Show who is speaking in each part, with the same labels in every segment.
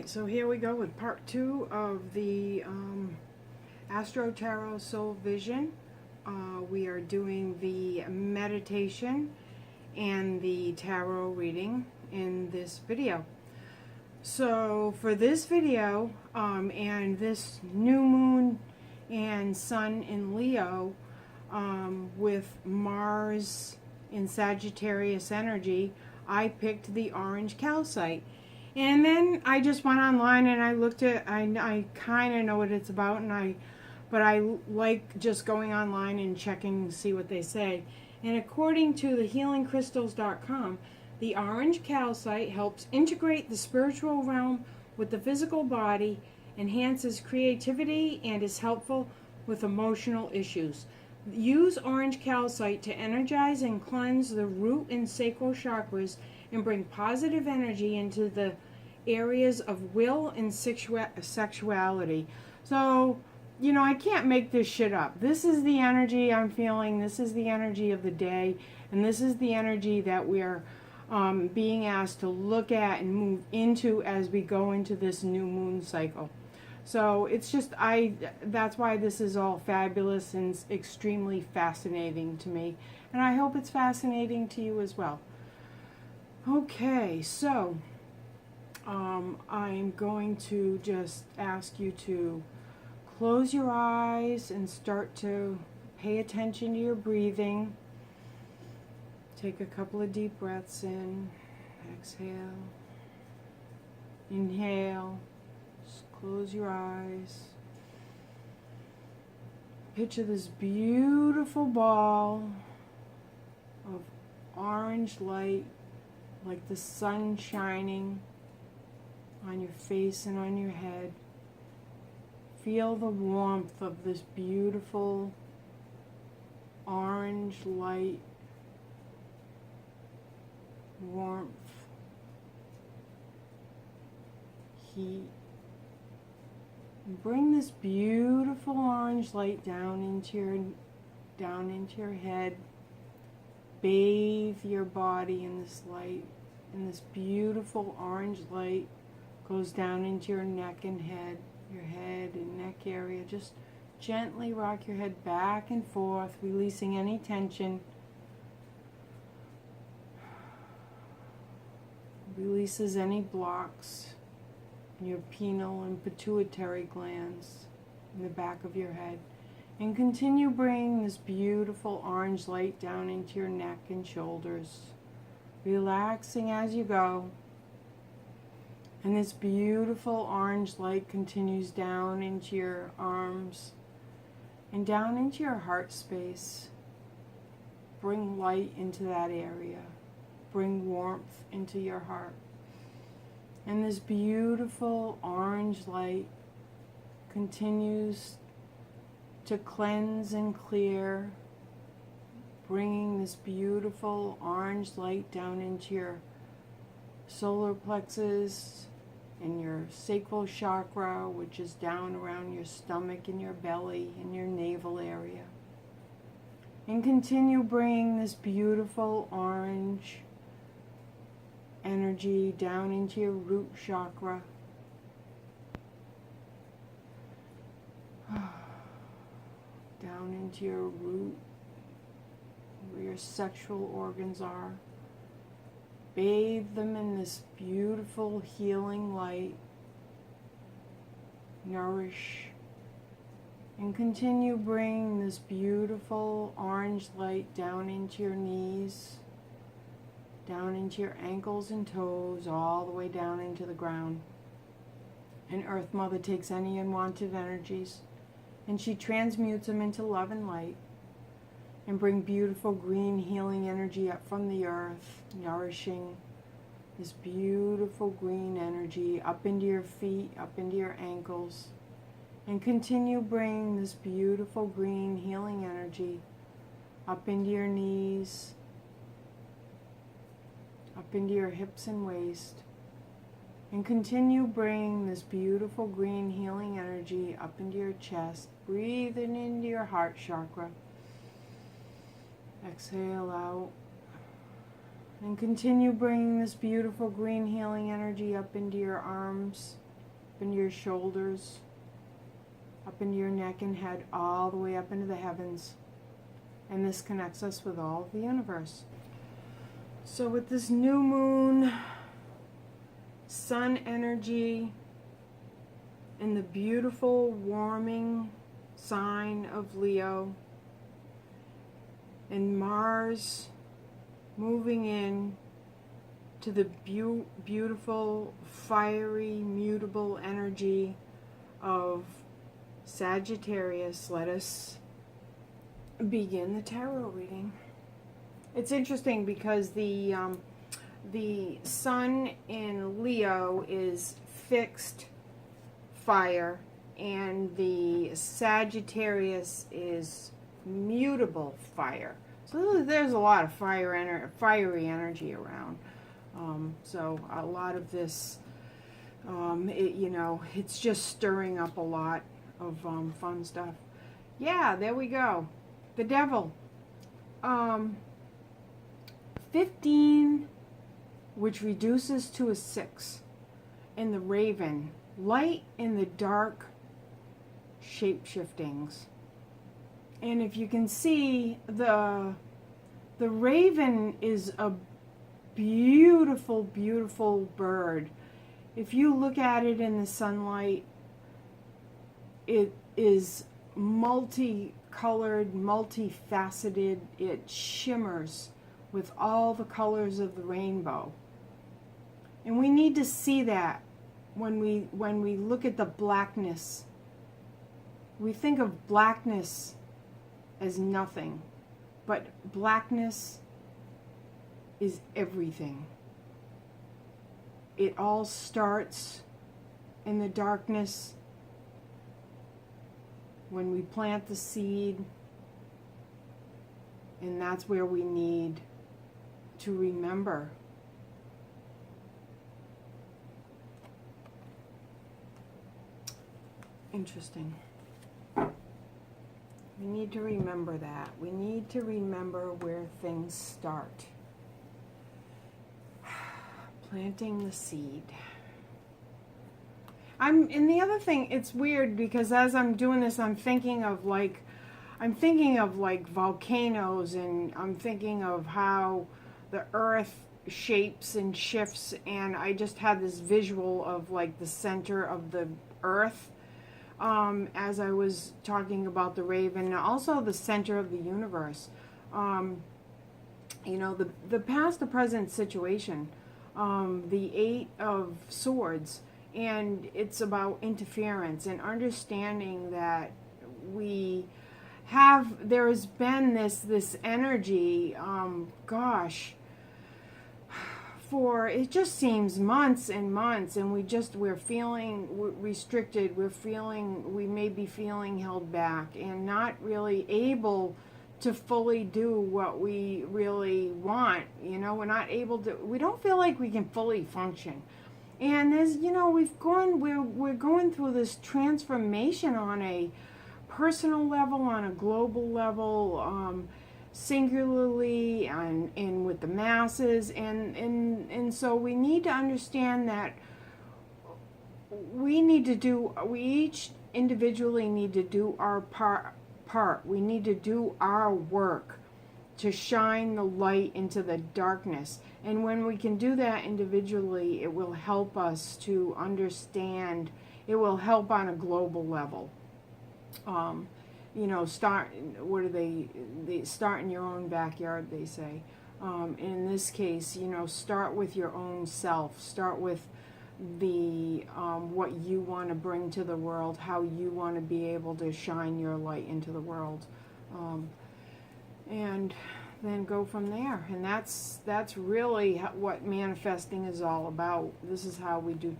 Speaker 1: Alright, so here we go with part 2 of the Astro Tarot Soul Vision. We are doing the meditation and the tarot reading in this video. So for this video and this new moon and sun in Leo with Mars in Sagittarius energy, I picked the orange calcite. And then I just went online and I looked at, I kind of know what it's about, but I like just going online and checking to see what they say. And according to the healingcrystals.com, the orange calcite helps integrate the spiritual realm with the physical body, enhances creativity, and is helpful with emotional issues. Use orange calcite to energize and cleanse the root and sacral chakras and bring positive energy into the areas of will and sexuality. So, you know, I can't make this shit up. This is the energy I'm feeling. This is the energy of the day. And this is the energy that we're being asked to look at and move into as we go into this new moon cycle. So it's just, that's why this is all fabulous and extremely fascinating to me. And I hope it's fascinating to you as well. Okay, so I'm going to just ask you to close your eyes and start to pay attention to your breathing. Take a couple of deep breaths in, exhale, inhale, just close your eyes. Picture this beautiful ball of orange light, like the sun shining on your face and on your head. Feel the warmth of this beautiful orange light, warmth, heat. And bring this beautiful orange light down into your head. Bathe your body in this light, and this beautiful orange light goes down into your neck and head, your head and neck area. Just gently rock your head back and forth, releasing any tension. Releases any blocks in your pineal and pituitary glands in the back of your head. And continue bringing this beautiful orange light down into your neck and shoulders, relaxing as you go. And this beautiful orange light continues down into your arms and down into your heart space. Bring light into that area. Bring warmth into your heart. And this beautiful orange light continues to cleanse and clear, bringing this beautiful orange light down into your solar plexus and your sacral chakra, which is down around your stomach and your belly and your navel area. And continue bringing this beautiful orange energy down into your root chakra. Down into your root, where your sexual organs are. Bathe them in this beautiful healing light. Nourish. And continue bringing this beautiful orange light down into your knees, down into your ankles and toes, all the way down into the ground. And Earth Mother takes any unwanted energies and she transmutes them into love and light, and bring beautiful green healing energy up from the earth, nourishing this beautiful green energy up into your feet, up into your ankles, and continue bringing this beautiful green healing energy up into your knees, up into your hips and waist. And continue bringing this beautiful green healing energy up into your chest, breathing into your heart chakra. Exhale out. And continue bringing this beautiful green healing energy up into your arms, up into your shoulders, up into your neck and head, all the way up into the heavens. And this connects us with all of the universe. So with this new moon, sun energy, and the beautiful warming sign of Leo, and Mars moving in to the beautiful, fiery, mutable energy of Sagittarius, let us begin the tarot reading. It's interesting because the sun in Leo is fixed fire, and the Sagittarius is mutable fire. So there's a lot of fiery energy around. So a lot of this, it's just stirring up a lot of fun stuff. Yeah, there we go. The devil. 15, which reduces to a 6. And the raven. Light in the dark shapeshiftings. And if you can see, the raven is a beautiful, beautiful bird. If you look at it in the sunlight, it is multicolored, multifaceted. It shimmers with all the colors of the rainbow. And we need to see that when we look at the blackness. We think of blackness as nothing, but blackness is everything. It all starts in the darkness when we plant the seed, and that's where we need to remember. Interesting. We need to remember that. We need to remember where things start. Planting the seed. And the other thing, it's weird because as I'm doing this, I'm thinking of like volcanoes, and I'm thinking of how the earth shapes and shifts, and I just had this visual of like the center of the earth as I was talking about the raven, and also the center of the universe. The past, the present situation, the 8 of Swords, and it's about interference and understanding that there has been this energy, for it just seems months and months, and we're feeling restricted, we may be feeling held back and not really able to fully do what we really want. We're not able to, we don't feel like we can fully function. And there's, we're going through this transformation on a personal level, on a global level, singularly, and with the masses, and so we need to understand that we each individually need to do our part. We need to do our work to shine the light into the darkness. And when we can do that individually, it will help us to understand. It will help on a global level. Start in your own backyard, they say. In this case, start with your own self. Start with the what you want to bring to the world, how you want to be able to shine your light into the world, and then go from there. And that's really what manifesting is all about. This is how we do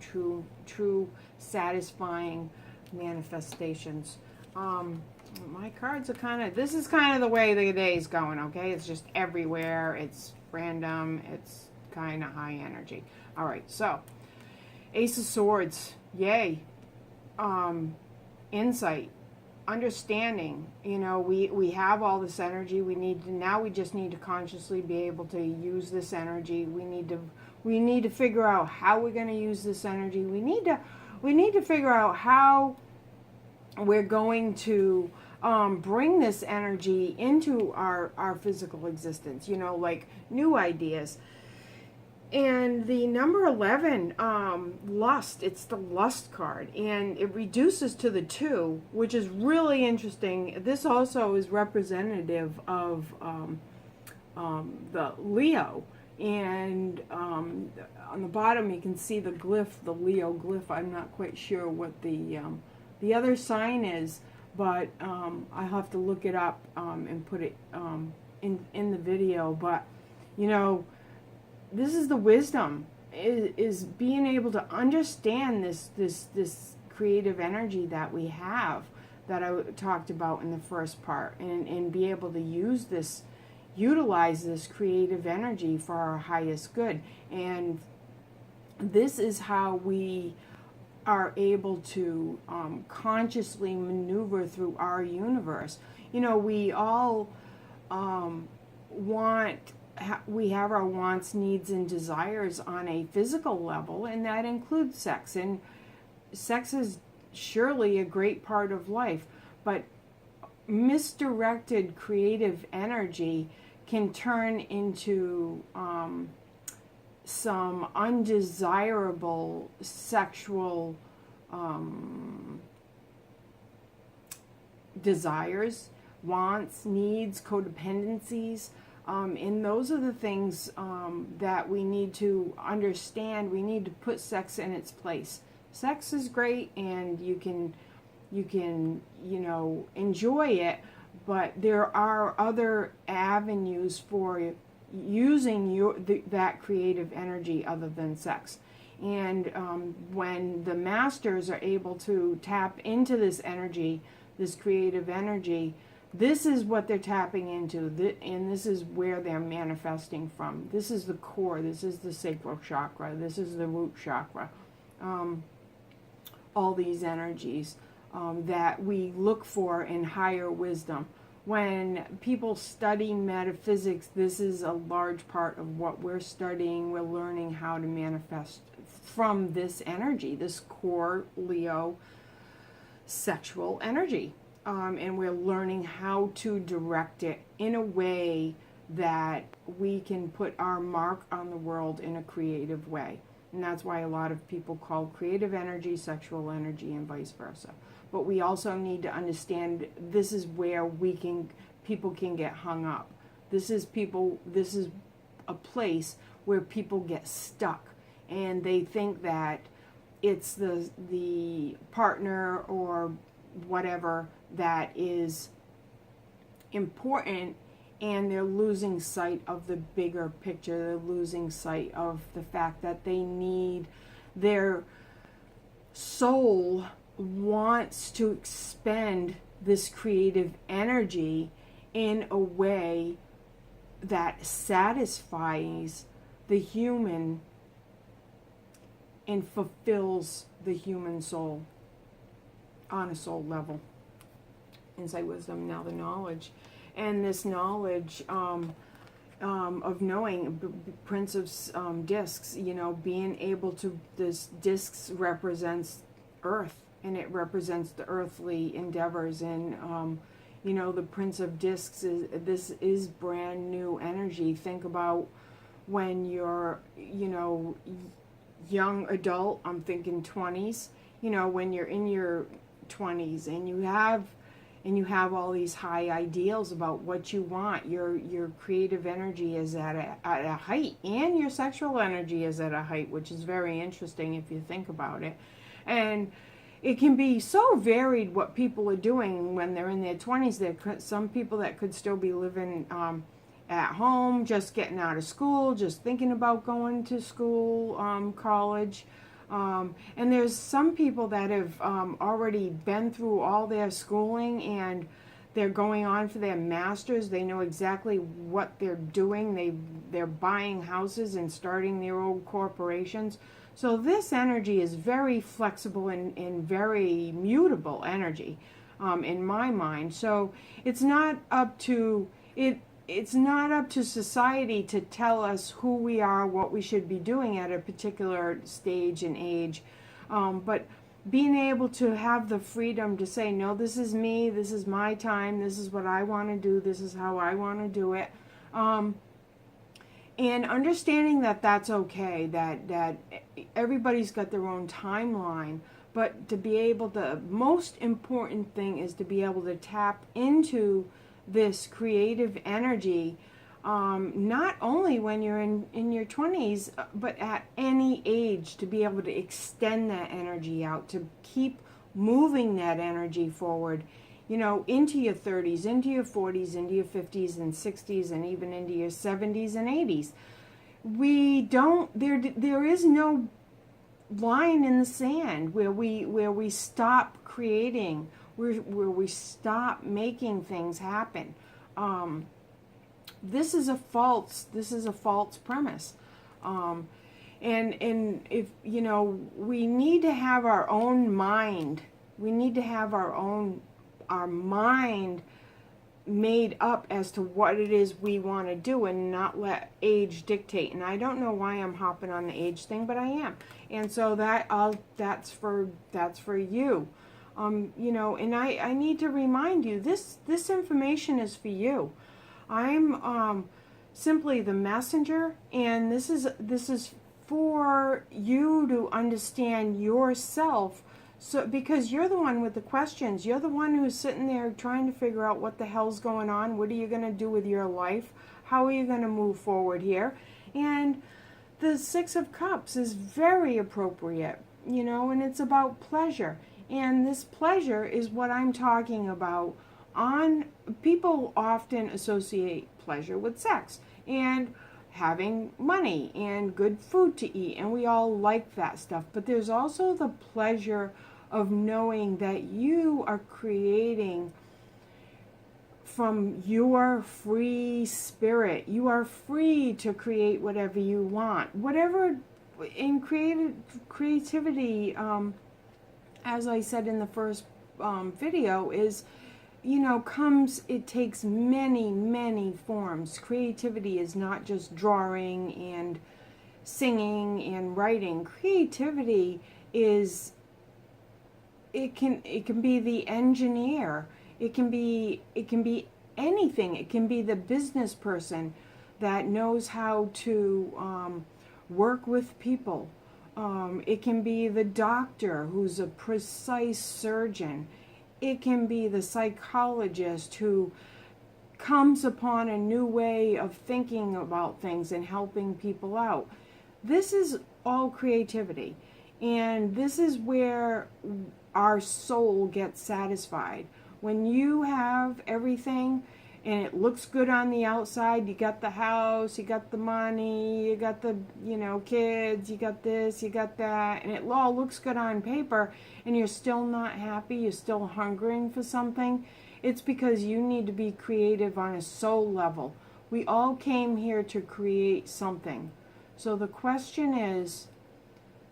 Speaker 1: true satisfying manifestations. My cards are this is kind of the way the day's going, okay? It's just everywhere. It's random. It's kind of high energy. All right, so Ace of Swords, yay. Insight, understanding. We have all this energy. We just need to consciously be able to use this energy. We need to figure out how we're going to use this energy. We we need to figure out how we're going to bring this energy into our physical existence, you know, like new ideas. And the number 11, lust, it's the lust card, and it reduces to the 2, which is really interesting. This also is representative of the Leo. And on the bottom you can see the glyph, the Leo glyph. I'm not quite sure what the other sign is, but I'll have to look it up and put it in the video. But, you know, this is the wisdom, is being able to understand this creative energy that we have, that I talked about in the first part, and be able to utilize this creative energy for our highest good. And this is how we are able to consciously maneuver through our universe. You know, we all we have our wants, needs, and desires on a physical level, and that includes sex. And sex is surely a great part of life, but misdirected creative energy can turn into some undesirable sexual desires, wants, needs, codependencies. And those are the things that we need to understand. We need to put sex in its place. Sex is great, and you can, you know, enjoy it, but there are other avenues for using that creative energy other than sex. And when the masters are able to tap into this energy, this creative energy, this is what they're tapping into, and this is where they're manifesting from. This is the core. This is the sacral chakra. This is the root chakra. All these energies that we look for in higher wisdom. When people study metaphysics, this is a large part of what we're studying. We're learning how to manifest from this energy, this core Leo sexual energy. And we're learning how to direct it in a way that we can put our mark on the world in a creative way. And that's why a lot of people call creative energy sexual energy, and vice versa. But we also need to understand this is where people can get hung up. This is a place where people get stuck, and they think that it's the partner or whatever that is important, and they're losing sight of the bigger picture. They're losing sight of the fact that they need, their soul wants to expend this creative energy in a way that satisfies the human and fulfills the human soul on a soul level. Insight, wisdom, now the knowledge. And this knowledge of knowing, Prince of Discs, you know, being able to, this discs represents Earth, and it represents the earthly endeavors. And, you know, the Prince of Discs, this is brand new energy. Think about when you're, you know, young adult, I'm thinking 20s, you know, when you're in your 20s and you have all these high ideals about what you want. Your creative energy is at a height, and your sexual energy is at a height, which is very interesting if you think about it. And it can be so varied what people are doing when they're in their 20s. There could, some people that could still be living at home, just getting out of school, just thinking about going to school, college. And there's some people that have already been through all their schooling, and they're going on for their masters. They know exactly what they're doing. They're buying houses and starting their own corporations. So this energy is very flexible and very mutable energy in my mind. So it's not up to It's not up to society to tell us who we are, what we should be doing at a particular stage and age. But being able to have the freedom to say, no, this is me, this is my time, this is what I want to do, this is how I want to do it. And understanding that that's okay, that everybody's got their own timeline, but to be able to, most important thing is to be able to tap into this creative energy, not only when you're in your 20s, but at any age, to be able to extend that energy out, to keep moving that energy forward, you know, into your 30s, into your 40s, into your 50s and 60s, and even into your 70s and 80s. We don't, there is no line in the sand where we stop creating, where we stop making things happen. This is a false premise. And if, you know, we need to have our own mind. We need to have our mind made up as to what it is we want to do, and not let age dictate. And I don't know why I'm hopping on the age thing, but I am. And so that's for you. You know, and I need to remind you, this information is for you. I'm simply the messenger, and this is for you to understand yourself. So, because you're the one with the questions, you're the one who's sitting there trying to figure out what the hell's going on, what are you going to do with your life, how are you going to move forward here. And the Six of Cups is very appropriate, you know, and it's about pleasure. And this pleasure is what I'm talking about. People often associate pleasure with sex and having money and good food to eat, and we all like that stuff. But there's also the pleasure of knowing that you are creating from your free spirit. You are free to create whatever you want. Whatever in creativity, as I said in the first video, is, you know, it takes many forms. Creativity is not just drawing and singing and writing. Creativity is, it can be the engineer. It can be anything. It can be the business person that knows how to work with people. It can be the doctor who's a precise surgeon. It can be the psychologist who comes upon a new way of thinking about things and helping people out. This is all creativity. And this is where our soul gets satisfied. When you have everything and it looks good on the outside, you got the house, you got the money, you got the, you know, kids, you got this, you got that, and it all looks good on paper, and you're still not happy, you're still hungering for something, it's because you need to be creative on a soul level. We all came here to create something. So the question is,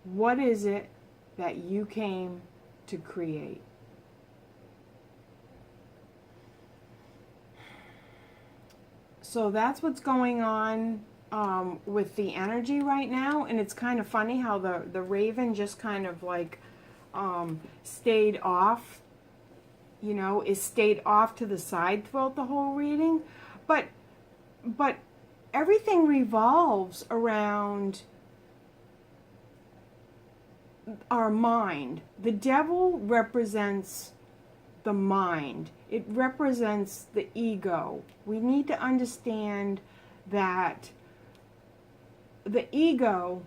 Speaker 1: what is it that you came to create? So that's what's going on with the energy right now. And it's kind of funny how the raven just kind of like stayed off, you know, stayed off to the side throughout the whole reading. But everything revolves around our mind. The devil represents the mind. It represents the ego. We need to understand that the ego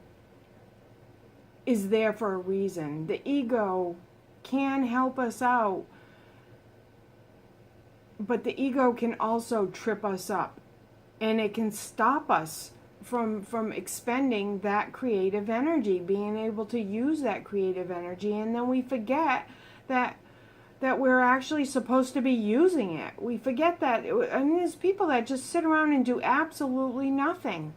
Speaker 1: is there for a reason. The ego can help us out, but the ego can also trip us up, and it can stop us from expending that creative energy, being able to use that creative energy, and then we forget that we're actually supposed to be using it. We forget that. I mean, there's people that just sit around and do absolutely nothing,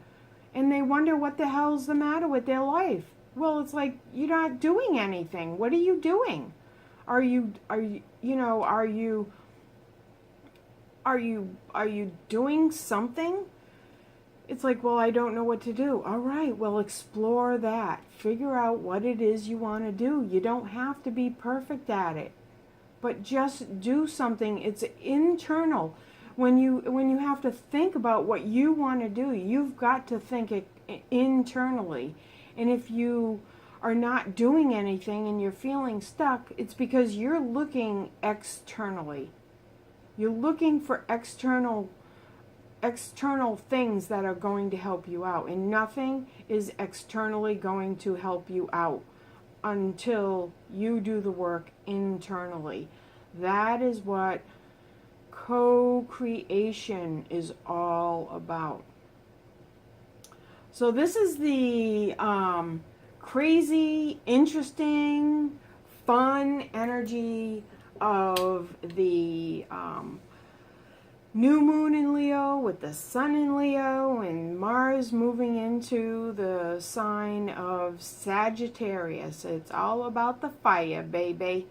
Speaker 1: and they wonder what the hell's the matter with their life. Well, it's like, you're not doing anything. What are you doing? Are you doing something? It's like, well, I don't know what to do. All right, well, explore that. Figure out what it is you want to do. You don't have to be perfect at it, but just do something. It's internal. When you have to think about what you want to do, you've got to think it internally. And if you are not doing anything and you're feeling stuck, it's because you're looking externally. You're looking for external things that are going to help you out, and nothing is externally going to help you out until you do the work internally. That is what co-creation is all about. So this is the crazy, interesting, fun energy of the new moon in Leo with the sun in Leo and Mars moving into the sign of Sagittarius. It's all about the fire, baby.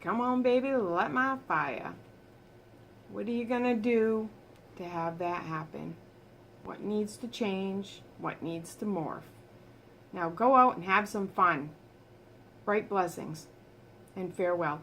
Speaker 1: Come on, baby, light my fire. What are you going to do to have that happen? What needs to change? What needs to morph? Now go out and have some fun. Bright blessings and farewell.